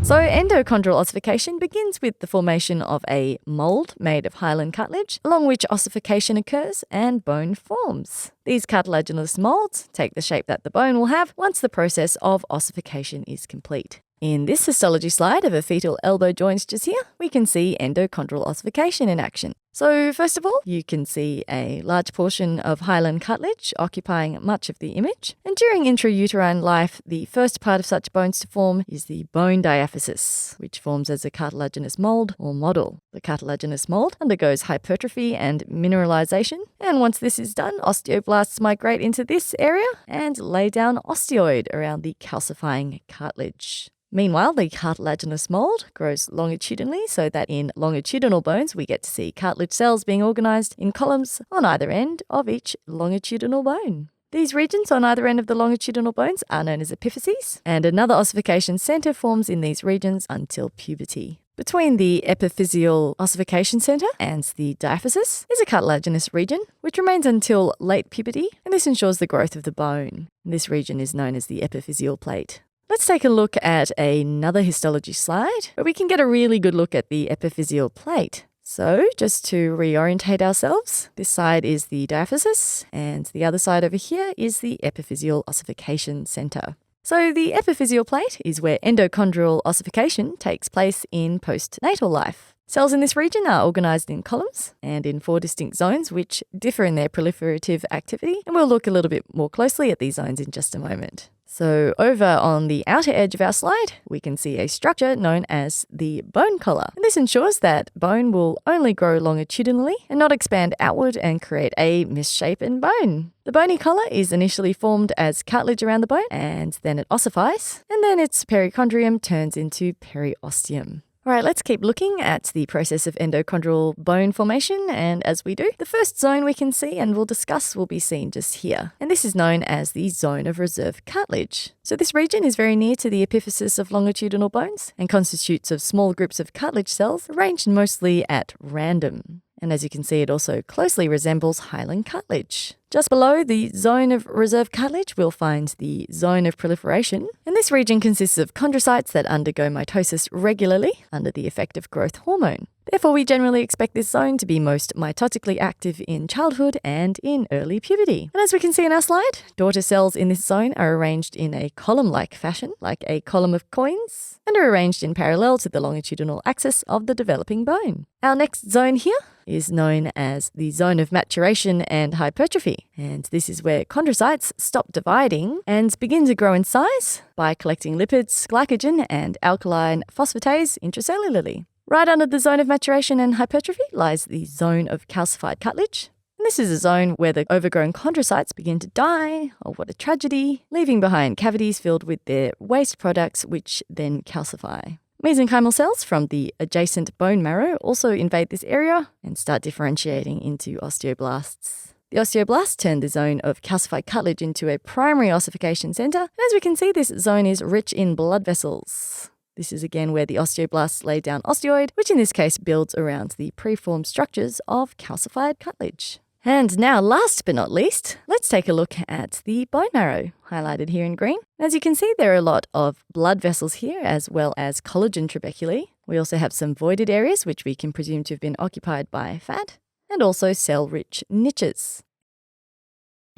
So endochondral ossification begins with the formation of a mold made of hyaline cartilage, along which ossification occurs and bone forms. These cartilaginous molds take the shape that the bone will have once the process of ossification is complete. In this histology slide of a fetal elbow joint just here, we can see endochondral ossification in action. So first of all, you can see a large portion of hyaline cartilage occupying much of the image. And during intrauterine life, the first part of such bones to form is the bone diaphysis, which forms as a cartilaginous mold or model. The cartilaginous mold undergoes hypertrophy and mineralization. And once this is done, osteoblasts migrate into this area and lay down osteoid around the calcifying cartilage. Meanwhile, the cartilaginous mold grows longitudinally so that in longitudinal bones we get to see cartilage cells being organized in columns on either end of each longitudinal bone. These regions on either end of the longitudinal bones are known as epiphyses, and another ossification center forms in these regions until puberty. Between the epiphyseal ossification center and the diaphysis is a cartilaginous region, which remains until late puberty, and this ensures the growth of the bone. This region is known as the epiphyseal plate. Let's take a look at another histology slide where we can get a really good look at the epiphyseal plate. So just to reorientate ourselves, this side is the diaphysis and the other side over here is the epiphyseal ossification center. So the epiphyseal plate is where endochondral ossification takes place in postnatal life. Cells in this region are organized in columns and in 4 distinct zones which differ in their proliferative activity, and we'll look a little bit more closely at these zones in just a moment. So over on the outer edge of our slide, we can see a structure known as the bone collar. And this ensures that bone will only grow longitudinally and not expand outward and create a misshapen bone. The bony collar is initially formed as cartilage around the bone, and then it ossifies, and then its perichondrium turns into periosteum. All right, let's keep looking at the process of endochondral bone formation, and as we do, the first zone we can see and we'll discuss will be seen just here, and this is known as the zone of reserve cartilage. So this region is very near to the epiphysis of longitudinal bones and constitutes of small groups of cartilage cells arranged mostly at random. And as you can see, it also closely resembles hyaline cartilage. Just below the zone of reserve cartilage, we'll find the zone of proliferation. And this region consists of chondrocytes that undergo mitosis regularly under the effect of growth hormone. Therefore, we generally expect this zone to be most mitotically active in childhood and in early puberty. And as we can see in our slide, daughter cells in this zone are arranged in a column-like fashion, like a column of coins, and are arranged in parallel to the longitudinal axis of the developing bone. Our next zone here is known as the zone of maturation and hypertrophy. And this is where chondrocytes stop dividing and begin to grow in size by collecting lipids, glycogen, and alkaline phosphatase intracellularly. Right under the zone of maturation and hypertrophy lies the zone of calcified cartilage. And this is a zone where the overgrown chondrocytes begin to die, oh what a tragedy, leaving behind cavities filled with their waste products which then calcify. Mesenchymal cells from the adjacent bone marrow also invade this area and start differentiating into osteoblasts. The osteoblasts turn the zone of calcified cartilage into a primary ossification center, and as we can see, this zone is rich in blood vessels. This is again where the osteoblasts lay down osteoid, which in this case builds around the preformed structures of calcified cartilage. And now, last but not least, let's take a look at the bone marrow, highlighted here in green. As you can see, there are a lot of blood vessels here, as well as collagen trabeculae. We also have some voided areas, which we can presume to have been occupied by fat, and also cell-rich niches.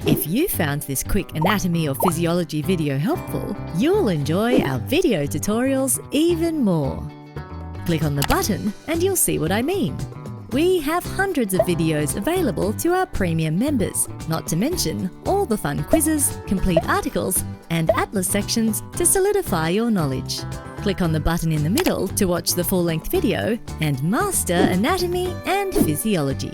If you found this quick anatomy or physiology video helpful, you'll enjoy our video tutorials even more. Click on the button and you'll see what I mean. We have hundreds of videos available to our premium members, not to mention all the fun quizzes, complete articles, and atlas sections to solidify your knowledge. Click on the button in the middle to watch the full-length video and master anatomy and physiology.